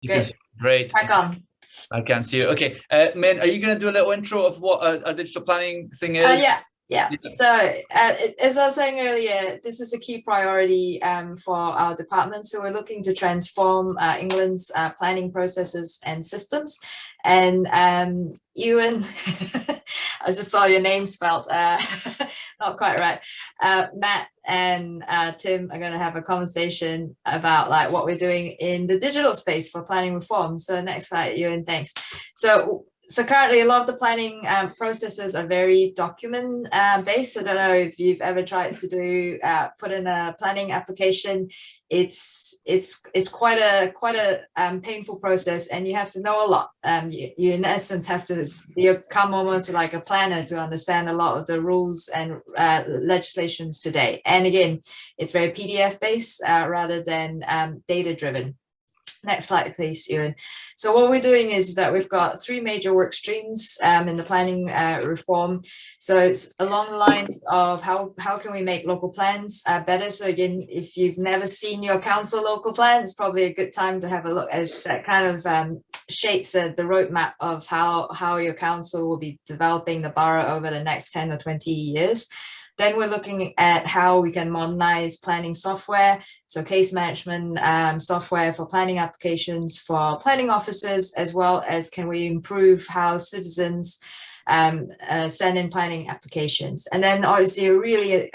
You can see, great. Back on. I can see it. Okay, Min, are you going to do a little intro of what a digital planning thing is? Yeah. So as I was saying earlier, this is a key priority for our department. So we're looking to transform England's planning processes and systems. And Ewan, I just saw your name spelled not quite right. Matt and Tim are going to have a conversation about like what we're doing in the digital space for planning reform. So next slide, Ewan, thanks. So currently a lot of the planning processes are very document based. I don't know if you've ever tried to do put in a planning application. It's quite a painful process, and you have to know a lot. You in essence have to become almost like a planner to understand a lot of the rules and legislations today. And again, it's very PDF based rather than data driven. Next slide, please, Ewan. So what we're doing is that we've got three major work streams in the planning reform. So it's along the lines of how can we make local plans better. So again, if you've never seen your council local plan, it's probably a good time to have a look, as that kind of shapes the roadmap of how your council will be developing the borough over the next 10 or 20 years. Then we're looking at how we can modernize planning software, so case management software for planning applications for planning officers, as well as can we improve how citizens send in planning applications. And then obviously a really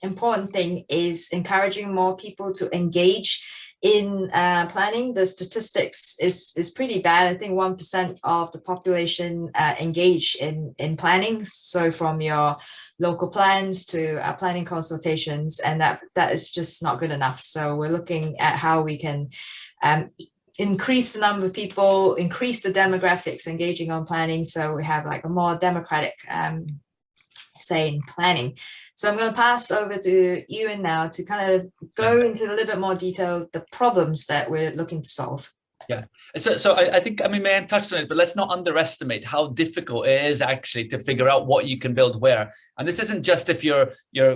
important thing is encouraging more people to engage in planning. The statistics is pretty bad. I think 1% of the population engage in planning. So from your local plans to planning consultations, and that is just not good enough. So we're looking at how we can increase the number of people, increase the demographics engaging on planning, so we have like a more democratic say in planning. So I'm going to pass over to Ewan now to kind of go into a little bit more detail the problems that we're looking to solve. Yeah, so I think, I mean, Mayan touched on it, but let's not underestimate how difficult it is actually to figure out what you can build where. And this isn't just if you're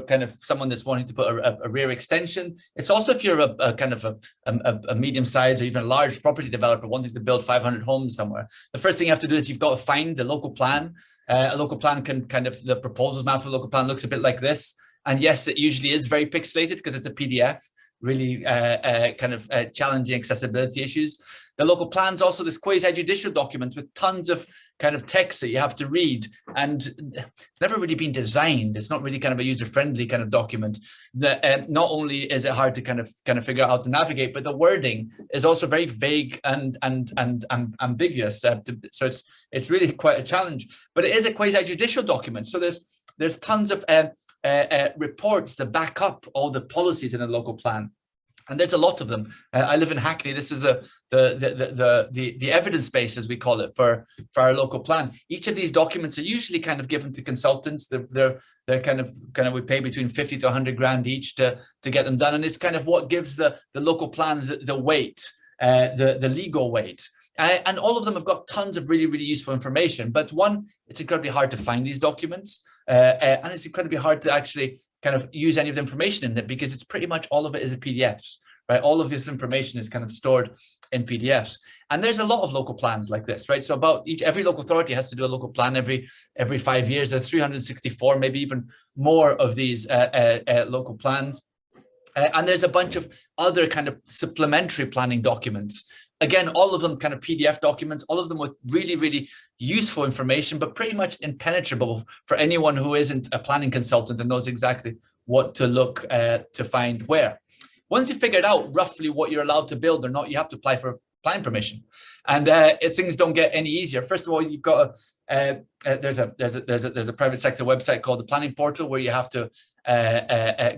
kind of someone that's wanting to put a rear extension. It's also if you're a kind of a medium-sized or even a large property developer wanting to build 500 homes somewhere. The first thing you have to do is you've got to find the local plan. A local plan can kind of, the proposals map of a local plan looks a bit like this. And yes, it usually is very pixelated because it's a PDF. Really kind of challenging accessibility issues. The local plan's also this quasi-judicial document with tons of kind of text that you have to read, and it's never really been designed. It's not really kind of a user-friendly kind of document. That not only is it hard to kind of figure out how to navigate, but the wording is also very vague and ambiguous. So it's really quite a challenge. But it is a quasi-judicial document, so there's tons of reports that back up all the policies in a local plan, and there's a lot of them. I live in Hackney. This is the evidence base, as we call it, for our local plan. Each of these documents are usually kind of given to consultants. They're kind of we pay between 50 to 100 grand each to get them done, and it's kind of what gives the local plan the weight, the legal weight. And all of them have got tons of really, really useful information. But one, it's incredibly hard to find these documents, and it's incredibly hard to actually kind of use any of the information in it, because it's pretty much all of it is PDFs, right? All of this information is kind of stored in PDFs. And there's a lot of local plans like this, right? So every local authority has to do a local plan every 5 years. There's 364, maybe even more of these local plans. And there's a bunch of other kind of supplementary planning documents. Again, all of them kind of PDF documents, all of them with really, really useful information, but pretty much impenetrable for anyone who isn't a planning consultant and knows exactly what to look to find where. Once you've figured out roughly what you're allowed to build or not, you have to apply for planning permission, and things don't get any easier. First of all, you've got there's a private sector website called the Planning Portal where you have to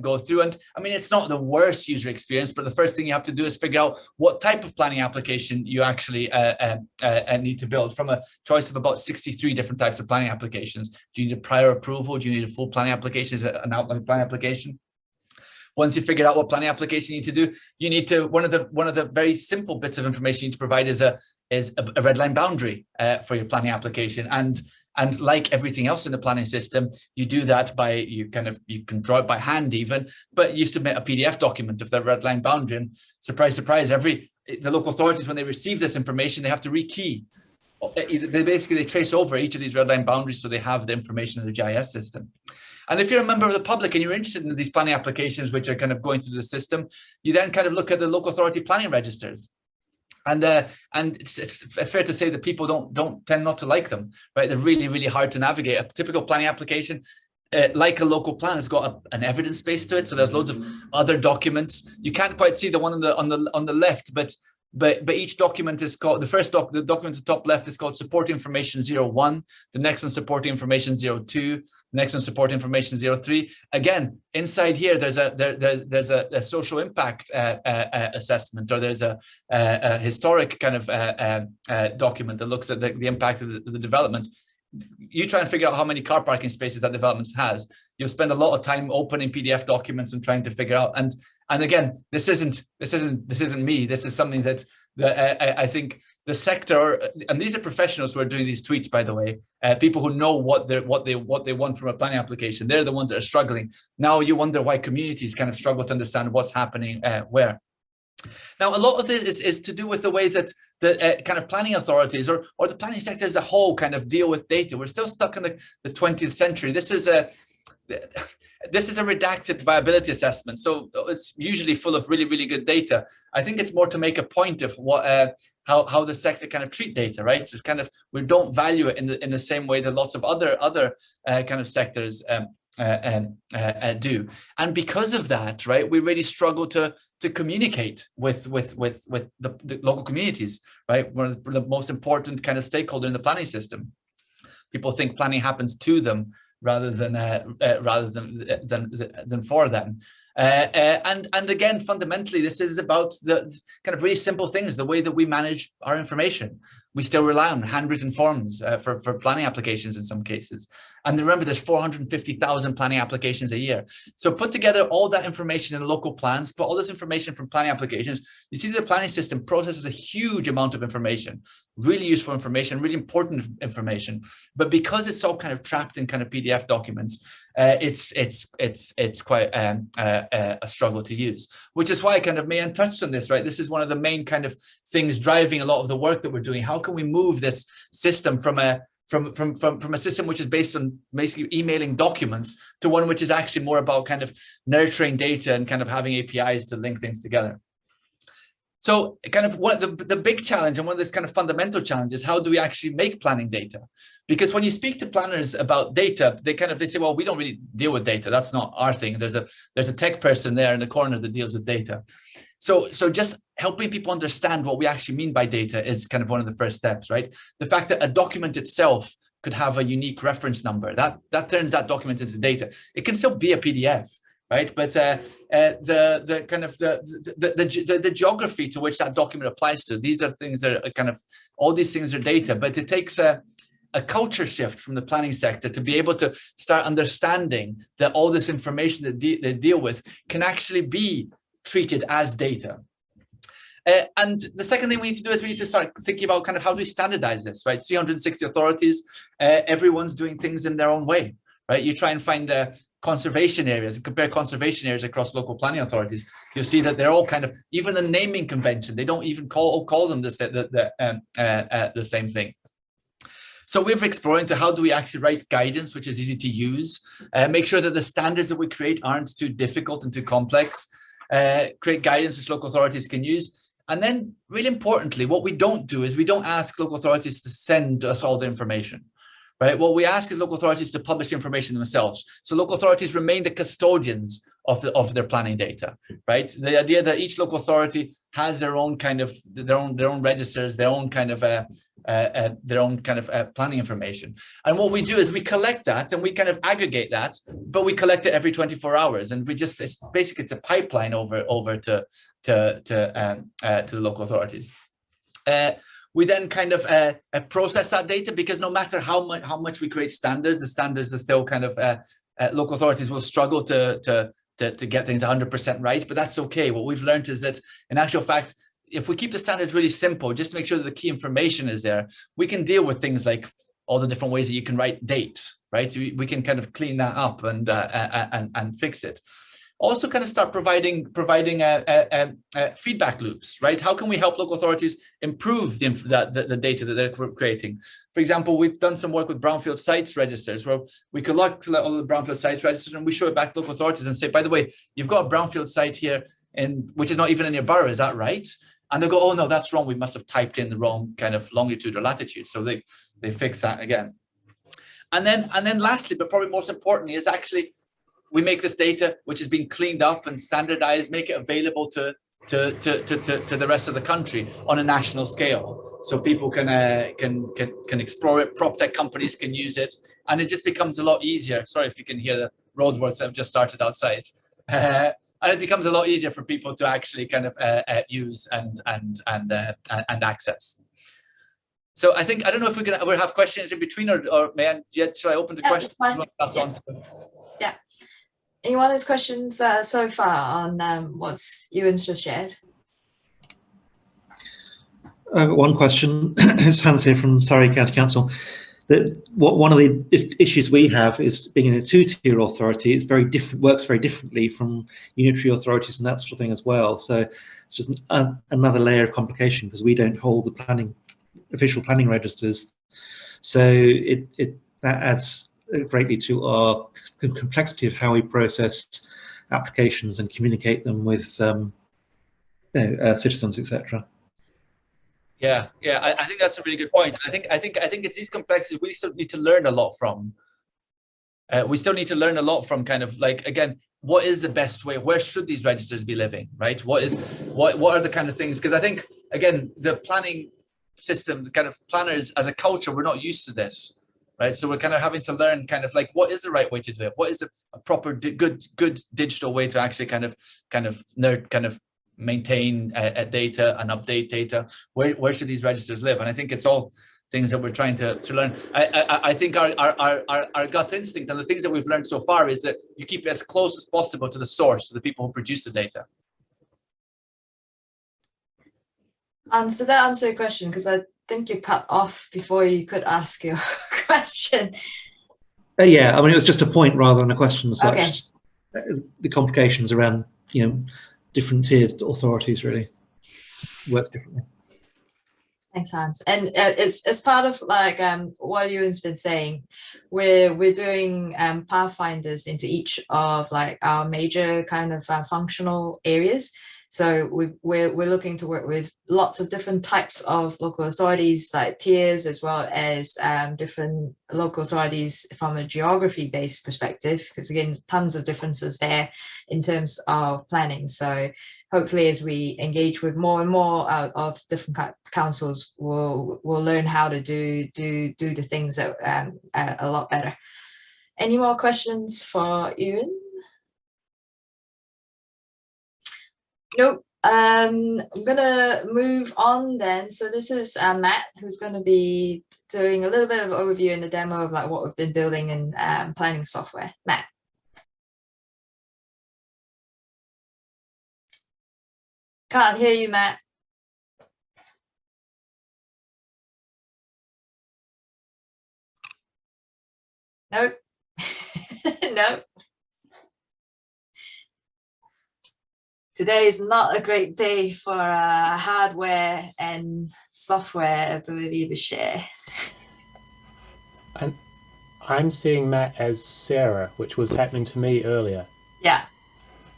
go through, and I mean, it's not the worst user experience, but the first thing you have to do is figure out what type of planning application you actually need to build from a choice of about 63 different types of planning applications. Do you need a prior approval? Do you need a full planning application? Is it an outline planning application? Once you figure out what planning application you need to do, you need to, one of the very simple bits of information you need to provide is a red line boundary for your planning application. And like everything else in the planning system, you do that by, you can draw it by hand even, but you submit a PDF document of the red line boundary. And surprise, surprise, every the local authorities, when they receive this information, they have to rekey. They trace over each of these red line boundaries so they have the information in the GIS system. And if you're a member of the public and you're interested in these planning applications, which are kind of going through the system, you then kind of look at the local authority planning registers. And it's fair to say that people don't tend not to like them, right? They're really, really hard to navigate. A typical planning application, like a local plan, has got an evidence base to it. So there's loads of other documents. You can't quite see the one on the left, but each document is called, the document at the top left is called support information 01, the next one support information 02, the next one support information 03. Again, inside here there's a social impact assessment, or there's a historic kind of document that looks at the impact of the development. You try and figure out how many car parking spaces that development has. You'll spend a lot of time opening PDF documents and trying to figure out. And again, this isn't me. This is something that I think the sector, and these are professionals who are doing these tweets, by the way, people who know what they want from a planning application. They're the ones that are struggling. Now you wonder why communities kind of struggle to understand what's happening where. Now, a lot of this is to do with the way that the kind of planning authorities or the planning sector as a whole kind of deal with data. We're still stuck in the 20th century. This is a redacted viability assessment, so it's usually full of really, really good data. I think it's more to make a point of what how the sector kind of treat data, right? Just kind of, we don't value it in the same way that lots of other kind of sectors do. And because of that, right, we really struggle to communicate with the local communities, right? One of the most important kind of stakeholder in the planning system. People think planning happens to them rather than for them. And again, fundamentally, this is about the kind of really simple things, the way that we manage our information. We still rely on handwritten forms for planning applications in some cases. And remember, there's 450,000 planning applications a year. So put together all that information in local plans, put all this information from planning applications. You see the planning system processes a huge amount of information, really useful information, really important information. But because it's all kind of trapped in kind of PDF documents, it's quite a struggle to use, which is why kind of Mayan touched on this, right? This is one of the main kind of things driving a lot of the work that we're doing. How can we move this system from a system which is based on basically emailing documents to one which is actually more about kind of nurturing data and kind of having APIs to link things together? So kind of what the big challenge, and one of this kind of fundamental challenges, how do we actually make planning data? Because when you speak to planners about data, they say, well, we don't really deal with data. That's not our thing. There's a tech person there in the corner that deals with data. So just helping people understand what we actually mean by data is kind of one of the first steps, right? The fact that a document itself could have a unique reference number, that turns that document into data. It can still be a PDF, right? But the kind of the geography to which that document applies to, these are things that are kind of, all these things are data, but it takes a culture shift from the planning sector to be able to start understanding that all this information that they deal with can actually be treated as data. And the second thing we need to do is we need to start thinking about kind of how do we standardize this, right? 360 authorities, everyone's doing things in their own way, right? You try and find conservation areas and compare conservation areas across local planning authorities. You'll see that they're all kind of, even the naming convention, they don't even call them the same thing. So we're exploring to how do we actually write guidance which is easy to use, make sure that the standards that we create aren't too difficult and too complex, create guidance which local authorities can use. And then really importantly, what we don't do is we don't ask local authorities to send us all the information, right? What we ask is local authorities to publish information themselves. So local authorities remain the custodians of their planning data, right? The idea that each local authority has their own kind of, their own registers, their own kind of planning information. And what we do is we collect that and we kind of aggregate that, but we collect it every 24 hours. And we just, it's a pipeline over to the local authorities. We then kind of process that data, because no matter how much we create standards, the standards are still kind of, local authorities will struggle to get things 100% right, but that's okay. What we've learned is that in actual fact, if we keep the standards really simple, just to make sure that the key information is there, we can deal with things like all the different ways that you can write dates, right? We can kind of clean that up and fix it. also kind of start providing feedback loops, right? How can we help local authorities improve the data that they're creating? For example, we've done some work with brownfield sites registers where we collect all the brownfield sites registers and we show it back to local authorities and say, by the way, you've got a brownfield site here which is not even in your borough, is that right? And they'll go, oh no, that's wrong. We must have typed in the wrong kind of longitude or latitude. So they fix that again. And then lastly, but probably most importantly, is actually we make this data which is being cleaned up and standardized, make it available to the rest of the country on a national scale, so people can explore it. Prop tech companies can use it, and it just becomes a lot easier. Sorry if you can hear the roadworks that have just started outside. And it becomes a lot easier for people to actually kind of use and access. So I think, I don't know if we'll have questions in between, or may should I open to questions? Pass on to yeah. Anyone has questions so far on what Ewan's just shared? One question is Hans here from Surrey County Council. One of the issues we have is being in a two-tier authority. It's very different, works very differently from unitary authorities and that sort of thing as well. So it's just another layer of complication because we don't hold the official planning registers. So that adds greatly to our complexity of how we process applications and communicate them with citizens, etc. Yeah, I think that's a really good point. I think it's these complexities we still need to learn a lot from. We still need to learn a lot from kind of like, again, what is the best way? Where should these registers be living, right? What are the kind of things? Because I think, again, the planning system, the kind of planners as a culture, we're not used to this, right? So we're kind of having to learn kind of like, what is the right way to do it? What is a proper good digital way to actually kind of maintain data and update data? Where should these registers live? And I think it's all things that we're trying to learn. I think our gut instinct and the things that we've learned so far is that you keep it as close as possible to the source, to the people who produce the data. So that answered your question, because I think you cut off before you could ask your question. Yeah, I mean, it was just a point rather than a question as such. Okay. The complications around, different tiered authorities really work differently. Thanks, Hans. And as part of like what Ewan's been saying, we're doing pathfinders into each of like our major kind of functional areas. So we're looking to work with lots of different types of local authorities, like tiers, as well as different local authorities from a geography-based perspective, because again, tons of differences there in terms of planning. So hopefully, as we engage with more and more of different councils, we'll learn how to do the things that a lot better. Any more questions for Ewan? Nope. I'm gonna move on then. So this is Matt, who's going to be doing a little bit of overview and a demo of like what we've been building in planning software. Matt. Can't hear you, Matt. Nope. Nope. Today is not a great day for hardware and software ability to share. I'm seeing Matt as Sarah, which was happening to me earlier. Yeah.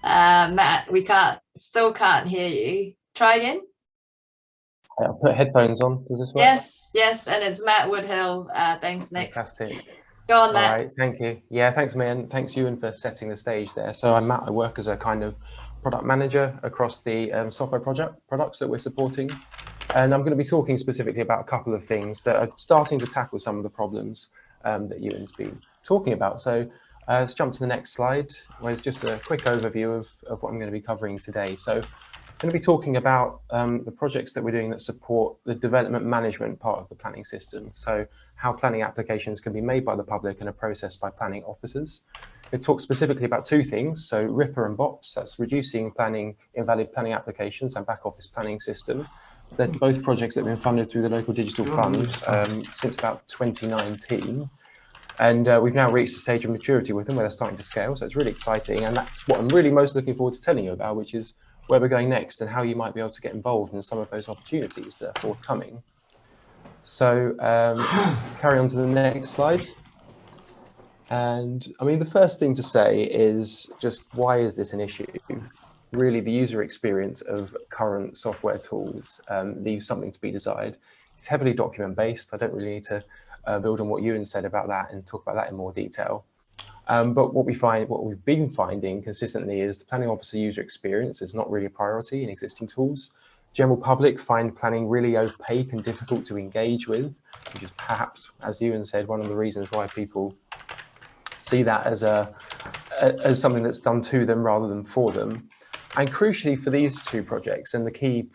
Matt, we still can't hear you. Try again. I'll put headphones on. Does this work? Yes, and it's Matt Woodhill. Thanks, next. Fantastic. Go on, Matt. All right, thank you. Yeah, thanks, man. Thanks, Ewan, for setting the stage there. So I'm Matt. I work as a kind of product manager across the software products that we're supporting. And I'm going to be talking specifically about a couple of things that are starting to tackle some of the problems that Ewan's been talking about. So let's jump to the next slide, where it's just a quick overview of what I'm going to be covering today. So I'm going to be talking about the projects that we're doing that support the development management part of the planning system. So how planning applications can be made by the public and are processed by planning officers. It talks specifically about two things, so RIPA and BOPS, that's reducing invalid planning applications and back office planning system. They're both projects that have been funded through the Local Digital Fund since about 2019. And we've now reached a stage of maturity with them where they're starting to scale. So it's really exciting. And that's what I'm really most looking forward to telling you about, which is where we're going next and how you might be able to get involved in some of those opportunities that are forthcoming. So let's carry on to the next slide. And I mean, the first thing to say is just, why is this an issue? Really, the user experience of current software tools leaves something to be desired. It's heavily document based. I don't really need to build on what Ewan said about that and talk about that in more detail. But what we've been finding consistently is the planning officer user experience is not really a priority in existing tools. General public find planning really opaque and difficult to engage with, which is perhaps, as Ewan said, one of the reasons why people see that as something that's done to them rather than for them. And crucially for these two projects and the key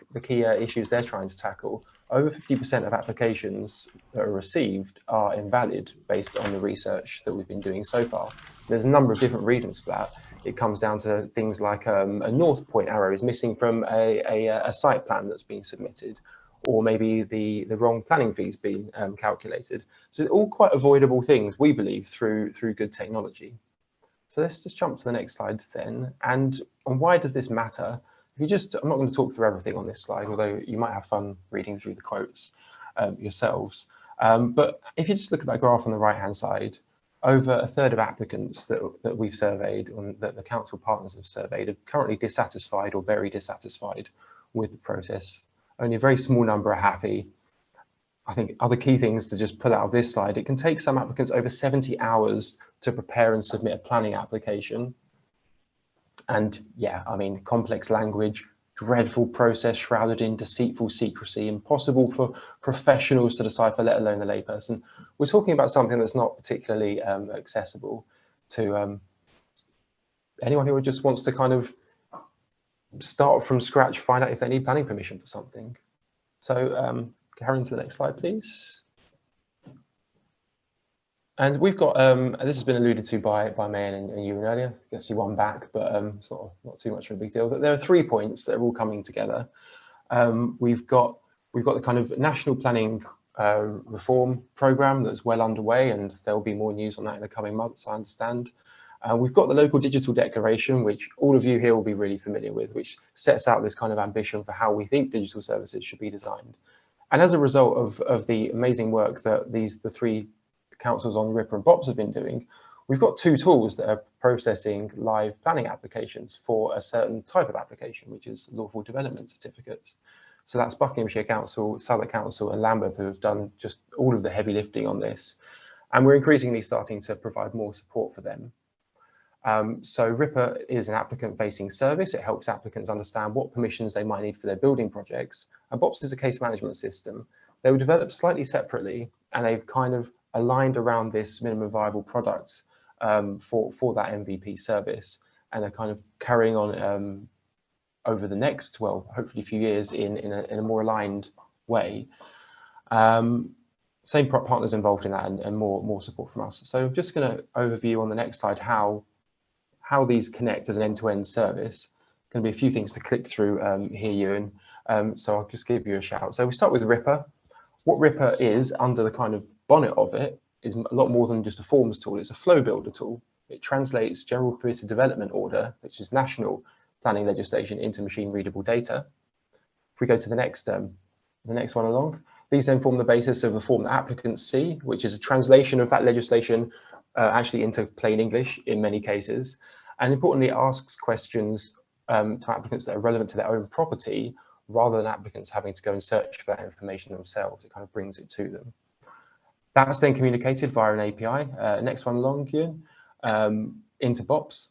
issues they're trying to tackle, over 50% of applications that are received are invalid based on the research that we've been doing so far. There's a number of different reasons for that. It comes down to things like a north point arrow is missing from a site plan that's been submitted, or maybe the wrong planning fees being calculated. So all quite avoidable things, we believe, through good technology. So let's just jump to the next slide then. And why does this matter? If you just, I'm not going to talk through everything on this slide, although you might have fun reading through the quotes yourselves. But if you just look at that graph on the right-hand side, over a third of applicants that we've surveyed, or that the council partners have surveyed, are currently dissatisfied or very dissatisfied with the process. Only a very small number are happy. I think other key things to just put out of this slide, it can take some applicants over 70 hours to prepare and submit a planning application. And yeah, I mean, complex language, dreadful process shrouded in deceitful secrecy, impossible for professionals to decipher, let alone the layperson. We're talking about something that's not particularly accessible to anyone who just wants to kind of start from scratch, find out if they need planning permission for something. So carry on to the next slide, please. And we've got, this has been alluded to by Mayan and Ewan earlier. I guess you won back, but it's not too much of a big deal. There are 3 points that are all coming together. We've got the kind of national planning reform program that's well underway, and there will be more news on that in the coming months, I understand. We've got the local digital declaration, which all of you here will be really familiar with, which sets out this kind of ambition for how we think digital services should be designed. And as a result of the amazing work that the 3 councils on RIPA and BOPs have been doing, we've got 2 tools that are processing live planning applications for a certain type of application, which is lawful development certificates. So that's Buckinghamshire Council, Southwark Council and Lambeth, who have done just all of the heavy lifting on this. And we're increasingly starting to provide more support for them. So RIPA is an applicant-facing service. It helps applicants understand what permissions they might need for their building projects. And BOPs is a case management system. They were developed slightly separately, and they've kind of aligned around this minimum viable product for that MVP service, and are kind of carrying on over the next, well, hopefully a few years in a more aligned way. Same partners involved in that, and more support from us. So I'm just going to overview on the next slide how these connect as an end-to-end service. Going to be a few things to click through here, Ewan. So I'll just give you a shout. So we start with RIPA. What RIPA is, under the kind of bonnet of it, is a lot more than just a forms tool. It's a flow builder tool. It translates general permitted development order, which is national planning legislation, into machine readable data. If we go to the next one along, these then form the basis of the form that applicants see, which is a translation of that legislation actually into plain English in many cases, and importantly asks questions to applicants that are relevant to their own property, rather than applicants having to go and search for that information themselves. It kind of brings it to them. That's then communicated via an API. Next one along, Ewan, into BOPs.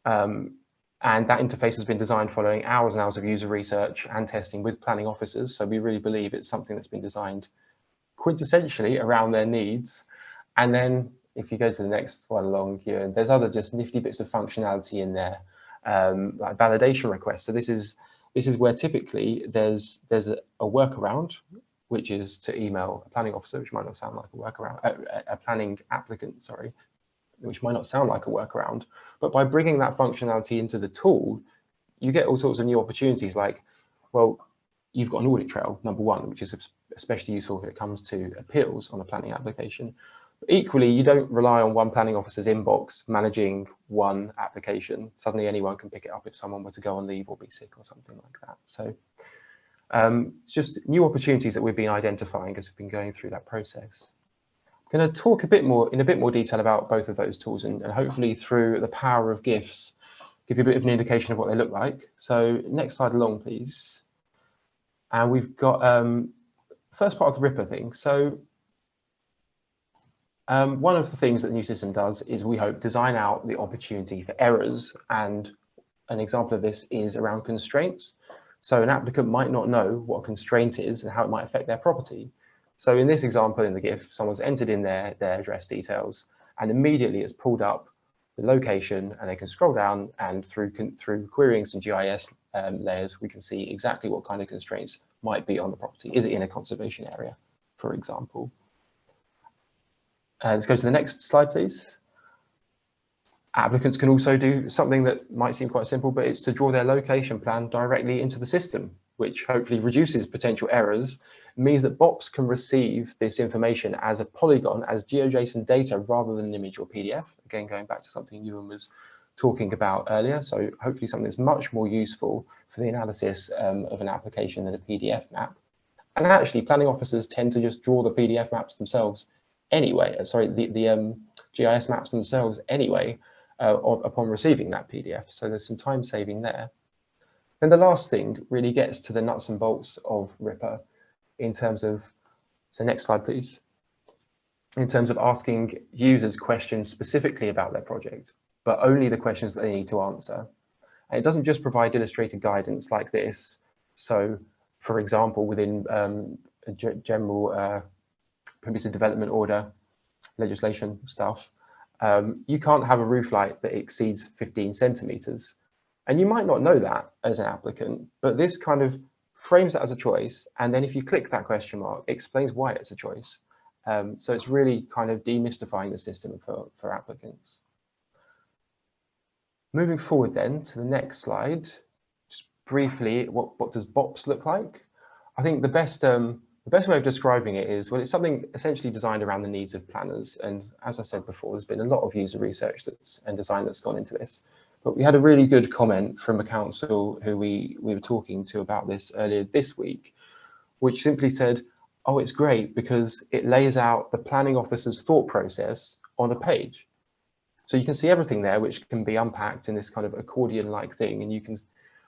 And that interface has been designed following hours and hours of user research and testing with planning officers. So we really believe it's something that's been designed quintessentially around their needs. And then if you go to the next one along here, there's other just nifty bits of functionality in there, like validation requests. So this is where typically there's a workaround, which is to email a planning officer, which might not sound like a workaround, a planning applicant, sorry, which might not sound like a workaround. But by bringing that functionality into the tool, you get all sorts of new opportunities, like, well, you've got an audit trail, number one, which is especially useful when it comes to appeals on a planning application. Equally, you don't rely on one planning officer's inbox managing one application. Suddenly anyone can pick it up if someone were to go on leave or be sick or something like that. So it's just new opportunities that we've been identifying as we've been going through that process. I'm going to talk in a bit more detail about both of those tools, and hopefully through the power of GIFs, give you a bit of an indication of what they look like. So next slide along, please. And we've got first part of the Ripper thing. So one of the things that the new system does is, we hope, design out the opportunity for errors. And an example of this is around constraints. So an applicant might not know what a constraint is and how it might affect their property. So in this example in the GIF, someone's entered in their address details, and immediately it's pulled up the location, and they can scroll down, and through querying some GIS layers, we can see exactly what kind of constraints might be on the property. Is it in a conservation area, for example? Let's go to the next slide, please. Applicants can also do something that might seem quite simple, but it's to draw their location plan directly into the system, which hopefully reduces potential errors. It means that BOPs can receive this information as a polygon, as GeoJSON data, rather than an image or PDF. Again, going back to something Ewan was talking about earlier. So hopefully something that's much more useful for the analysis of an application than a PDF map. And actually, planning officers tend to just draw the PDF maps themselves anyway. Sorry, the GIS maps themselves anyway, upon receiving that PDF. So there's some time saving there. And the last thing really gets to the nuts and bolts of Ripper in terms of, so next slide, please, in terms of asking users questions specifically about their project, but only the questions that they need to answer. And it doesn't just provide illustrated guidance like this. So, for example, within a general permitted development order legislation stuff, you can't have a roof light that exceeds 15 centimeters. And you might not know that as an applicant, but this kind of frames that as a choice. And then if you click that question mark, it explains why it's a choice. So it's really kind of demystifying the system for applicants. Moving forward then to the next slide, just briefly, what does BOPs look like? I think the best way of describing it is, well, it's something essentially designed around the needs of planners. And as I said before, there's been a lot of user research and design that's gone into this. But we had a really good comment from a council who we were talking to about this earlier this week, which simply said, oh, it's great because it lays out the planning officer's thought process on a page. So you can see everything there, which can be unpacked in this kind of accordion-like thing, and you can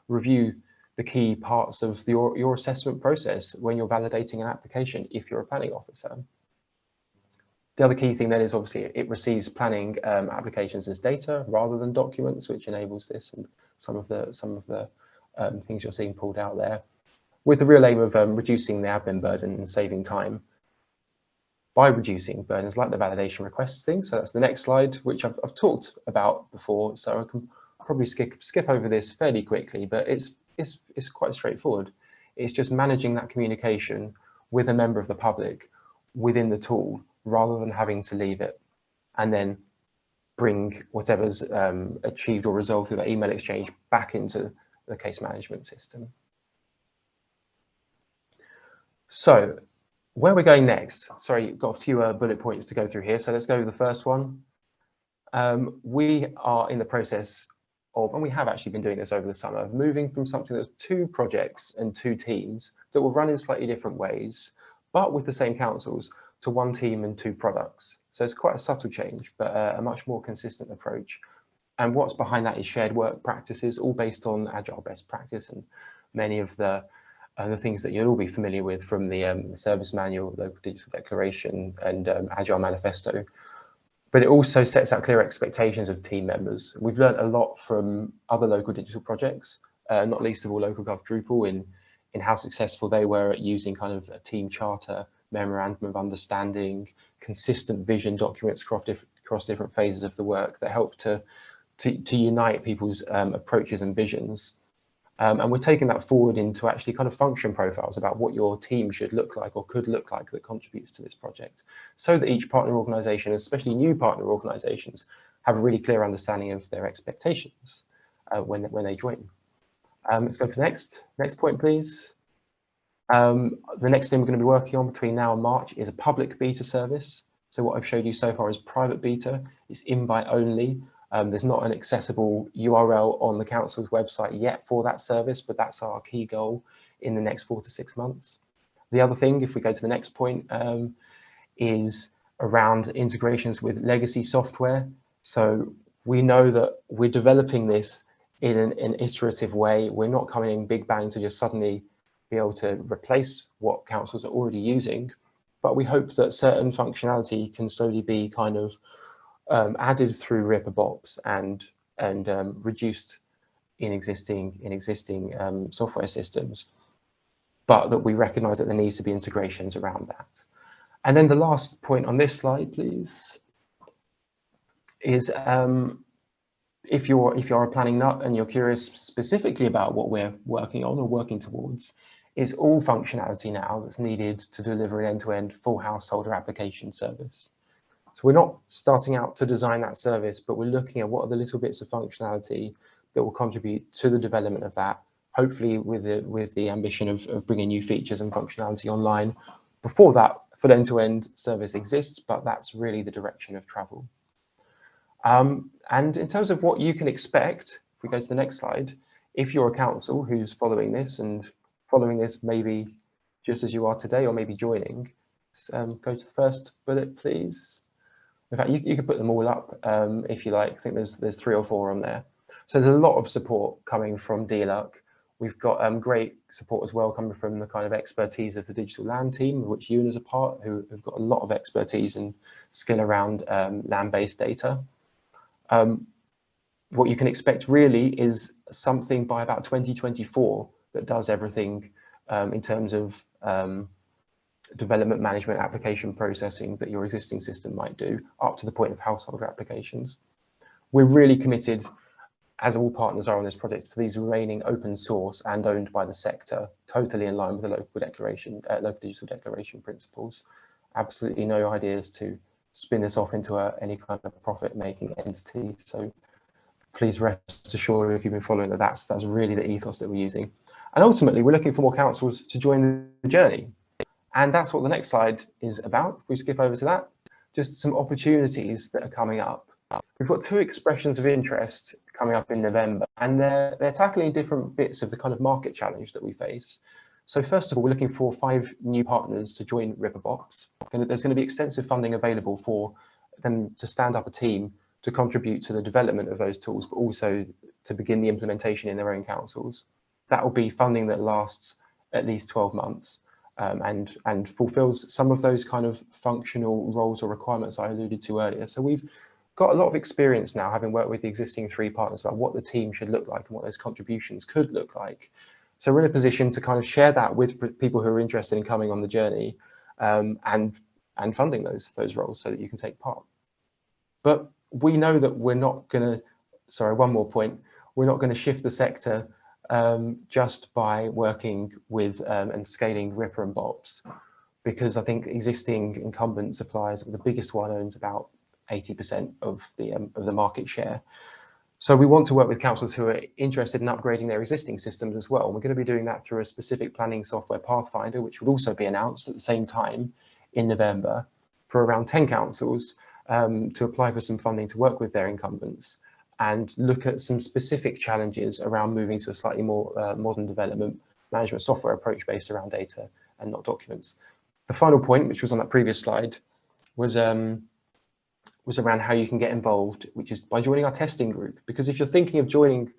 review the key parts of your assessment process when you're validating an application if you're a planning officer. The other key thing then is obviously it receives planning applications as data rather than documents, which enables this, and some of the things you're seeing pulled out there, with the real aim of reducing the admin burden and saving time by reducing burdens like the validation requests thing. So that's the next slide, which I've talked about before, so I can probably skip over this fairly quickly, but it's quite straightforward. It's just managing that communication with a member of the public within the tool, rather than having to leave it and then bring whatever's achieved or resolved through that email exchange back into the case management system. So where we're going next, sorry, got a few bullet points to go through here. So let's go with the first one. We are in the process of, and we have actually been doing this over the summer, moving from something that's 2 projects and 2 teams that will run in slightly different ways, but with the same councils, to 1 team and 2 products. So it's quite a subtle change, but a much more consistent approach. And what's behind that is shared work practices, all based on agile best practice, and many of the things that you'll all be familiar with from the service manual, local digital declaration, and agile manifesto. But it also sets out clear expectations of team members. We've learned a lot from other local digital projects, not least of all Local Gov Drupal, in how successful they were at using kind of a team charter, memorandum of understanding, consistent vision documents across different phases of the work that help to unite people's approaches and visions. And we're taking that forward into actually kind of function profiles about what your team should look like or could look like that contributes to this project, so that each partner organisation, especially new partner organisations, have a really clear understanding of their expectations when they join. Let's go to the next point, please. The next thing we're going to be working on between now and March is a public beta service. So what I've showed you so far is private beta. It's invite only. There's not an accessible URL on the council's website yet for that service, but that's our key goal in the next 4 to 6 months. The other thing, if we go to the next point, is around integrations with legacy software. So we know that we're developing this in an iterative way. We're not coming in big bang to just suddenly be able to replace what councils are already using, but we hope that certain functionality can slowly be kind of added through Ripperbox and reduced in existing software systems, but that we recognise that there needs to be integrations around that. And then the last point on this slide, please, is if you're a planning nut and you're curious specifically about what we're working on or working towards, is all functionality now that's needed to deliver an end-to-end full householder application service. So we're not starting out to design that service, but we're looking at what are the little bits of functionality that will contribute to the development of that, hopefully with the ambition of bringing new features and functionality online before that full end-to-end service exists, but that's really the direction of travel. And in terms of what you can expect, if we go to the next slide, if you're a council who's following this maybe just as you are today, or maybe joining, go to the first bullet, please. In fact, you can put them all up if you like. I think there's 3 or 4 on there. So there's a lot of support coming from DLUHC. We've got great support as well coming from the kind of expertise of the digital land team, of which Ewan is a part, who have got a lot of expertise and skill around land-based data. What you can expect really is something by about 2024 that does everything in terms of development management application processing that your existing system might do, up to the point of householder applications. We're really committed, as all partners are on this project, for these remaining open source and owned by the sector, totally in line with the local digital declaration principles. Absolutely no ideas to spin this off into any kind of profit-making entity. So please rest assured, if you've been following that, that's really the ethos that we're using. And ultimately, we're looking for more councils to join the journey. And that's what the next slide is about. If we skip over to that, just some opportunities that are coming up. We've got 2 expressions of interest coming up in November, and they're tackling different bits of the kind of market challenge that we face. So first of all, we're looking for 5 new partners to join Ripperbox. There's going to be extensive funding available for them to stand up a team to contribute to the development of those tools, but also to begin the implementation in their own councils. That will be funding that lasts at least 12 months. And fulfills some of those kind of functional roles or requirements I alluded to earlier. So we've got a lot of experience now, having worked with the existing 3 partners, about what the team should look like and what those contributions could look like. So we're in a position to kind of share that with people who are interested in coming on the journey and funding those roles so that you can take part. But we know that we're not going to, sorry, one more point, we're not going to shift the sector just by working with and scaling Ripper and Bops, because I think existing incumbent suppliers, the biggest one owns about 80% of the market share. So we want to work with councils who are interested in upgrading their existing systems as well. And we're going to be doing that through a specific planning software pathfinder, which will also be announced at the same time in November for around 10 councils to apply for some funding to work with their incumbents and look at some specific challenges around moving to a slightly more modern development management software approach based around data and not documents. The final point, which was on that previous slide, was around how you can get involved, which is by joining our testing group. Because if you're thinking of joining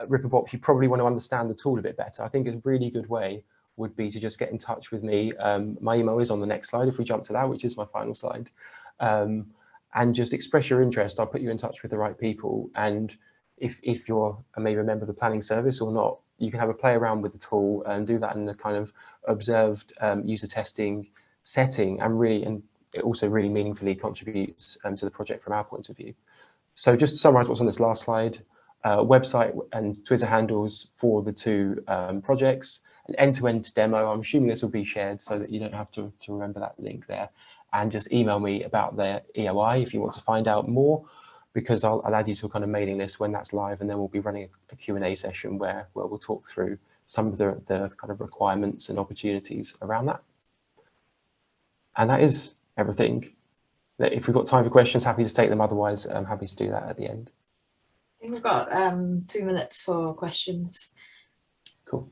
Ripperbox, you probably want to understand the tool a bit better. I think a really good way would be to just get in touch with me. My email is on the next slide, if we jump to that, which is my final slide. And just express your interest. I'll put you in touch with the right people. And if you're maybe a member of the planning service or not, you can have a play around with the tool and do that in a kind of observed user testing setting, and it also really meaningfully contributes to the project from our point of view. So just to summarize what's on this last slide, website and Twitter handles for the 2 projects, an end-to-end demo. I'm assuming this will be shared so that you don't have to remember that link there. And just email me about their EOI if you want to find out more, because I'll add you to a kind of mailing list when that's live, and then we'll be running a Q&A session where we'll talk through some of the kind of requirements and opportunities around that. And that is everything. if we've got time for questions, happy to take them. Otherwise, I'm happy to do that at the end. I think we've got 2 minutes for questions. Cool.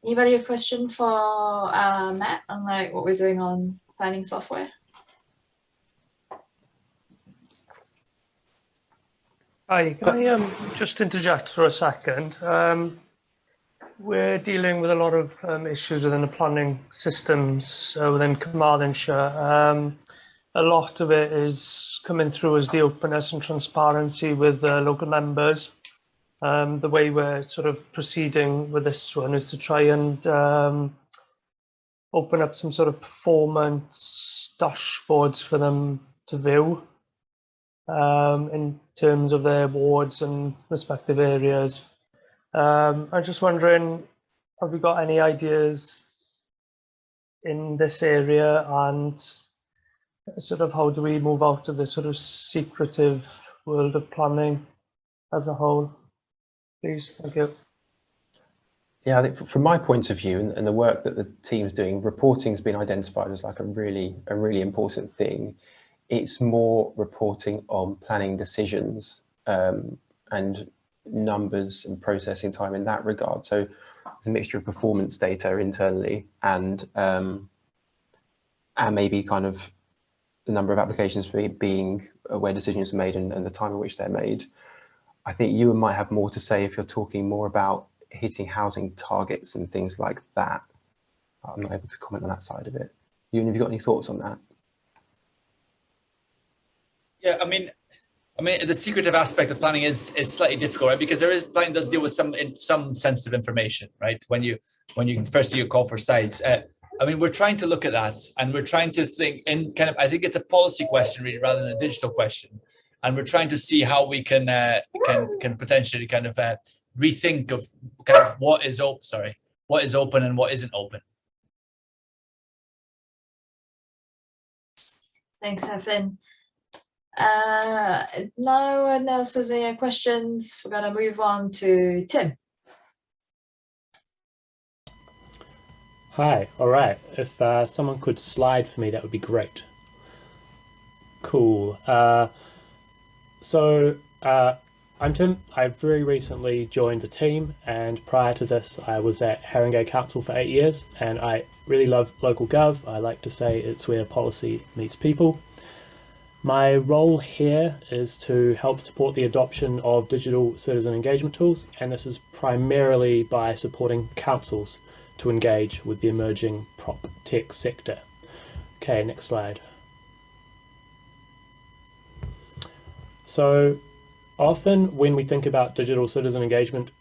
Anybody have a question for Matt on like what we're doing on planning software? Hi, can I just interject for a second? We're dealing with a lot of issues within the planning systems within Carmarthenshire. A lot of it is coming through as the openness and transparency with local members. The way we're sort of proceeding with this one is to try and open up some sort of performance dashboards for them to view in terms of their wards and respective areas. I'm just wondering, have we got any ideas in this area, and sort of how do we move out of this sort of secretive world of planning as a whole? Please, thank you. Yeah, I think from my point of view and the work that the team's doing, reporting's been identified as like a really important thing. It's more reporting on planning decisions and numbers and processing time in that regard. So it's a mixture of performance data internally and maybe kind of the number of applications being where decisions are made and the time in which they're made. I think you might have more to say if you're talking more about hitting housing targets and things like that. I'm not able to comment on that side of it. Ewan, have you got any thoughts on that? Yeah, I mean, the secretive aspect of planning is slightly difficult, right? Because planning does deal with some sensitive information, right? When you first do your call for sites. I mean, we're trying to look at that, and we're trying to think in kind of. I think it's a policy question really, rather than a digital question, and we're trying to see how we can potentially kind of rethink of kind of what is open and what isn't open. Thanks, Hefin. No one else has any questions. We're going to move on to Tim. Hi, all right. If someone could slide for me, that would be great. Cool. I'm Tim. I very recently joined the team, and prior to this I was at Haringey Council for 8 years, and I really love local gov. I like to say it's where policy meets people. My role here is to help support the adoption of digital citizen engagement tools, and this is primarily by supporting councils to engage with the emerging prop tech sector. Okay, next slide. So often when we think about digital citizen engagement,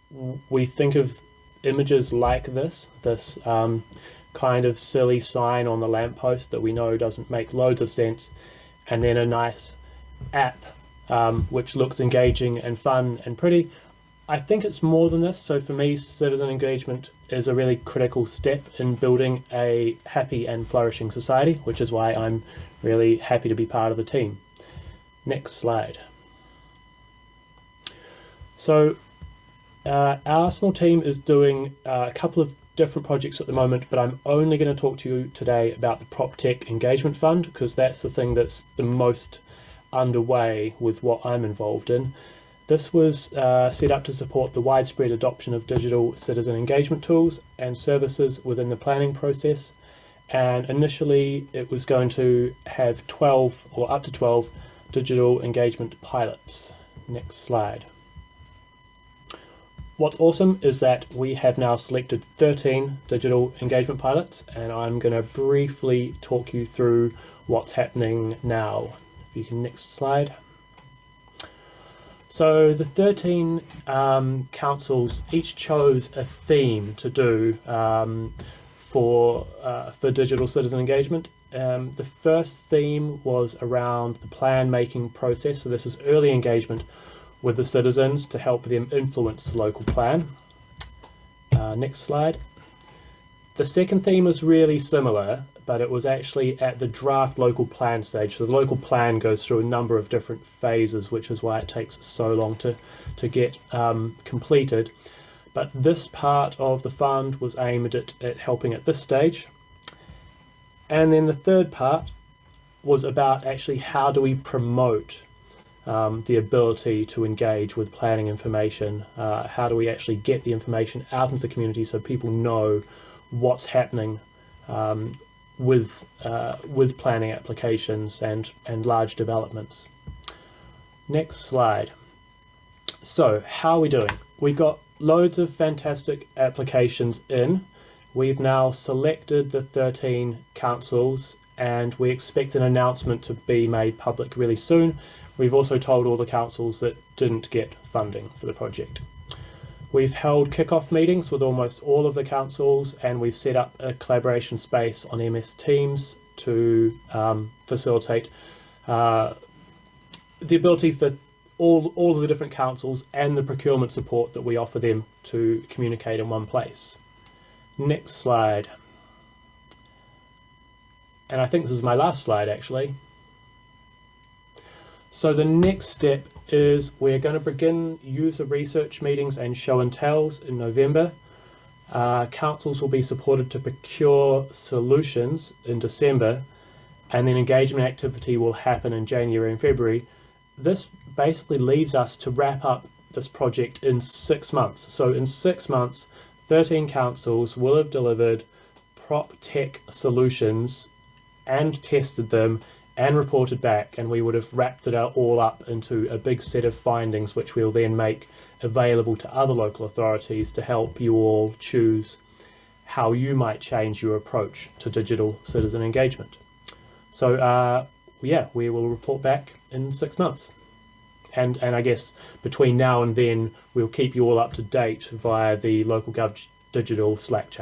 we think of images like this kind of silly sign on the lamppost that we know doesn't make loads of sense, and then a nice app which looks engaging and fun and pretty. I think it's more than this. So for me, citizen engagement is a really critical step in building a happy and flourishing society, which is why I'm really happy to be part of the team. Next slide. So our small team is doing a couple of different projects at the moment, but I'm only going to talk to you today about the Prop Tech Engagement Fund, because that's the thing that's the most underway with what I'm involved in. This was set up to support the widespread adoption of digital citizen engagement tools and services within the planning process. And initially it was going to have 12 or up to 12 digital engagement pilots. Next slide. What's awesome is that we have now selected 13 digital engagement pilots, and I'm going to briefly talk you through what's happening now. If you can, next slide. So the 13 councils each chose a theme to do for digital citizen engagement. The first theme was around the plan making process. So this is early engagement with the citizens to help them influence the local plan. Next slide. The second theme was really similar, but it was actually at the draft local plan stage. So the local plan goes through a number of different phases, which is why it takes so long to get completed. But this part of the fund was aimed at helping at this stage. And then the third part was about actually how do we promote the ability to engage with planning information. How do we actually get the information out into the community so people know what's happening with planning applications and large developments. Next slide. So how are we doing? We've got loads of fantastic applications in. We've now selected the 13 councils and we expect an announcement to be made public really soon. We've also told all the councils that didn't get funding for the project. We've held kick-off meetings with almost all of the councils, and we've set up a collaboration space on MS Teams to facilitate the ability for all of the different councils and the procurement support that we offer them to communicate in one place. Next slide. And I think this is my last slide actually. So the next step is we're going to begin user research meetings and show and tells in November. Councils will be supported to procure solutions in December, and then engagement activity will happen in January and February. This basically leaves us to wrap up this project in 6 months. So in 6 months, 13 councils will have delivered prop tech solutions and tested them and reported back, and we would have wrapped it all up into a big set of findings which we'll then make available to other local authorities to help you all choose how you might change your approach to digital citizen engagement. So yeah, we will report back in 6 months. And I guess between now and then, we'll keep you all up to date via the Local Gov Digital Slack channel.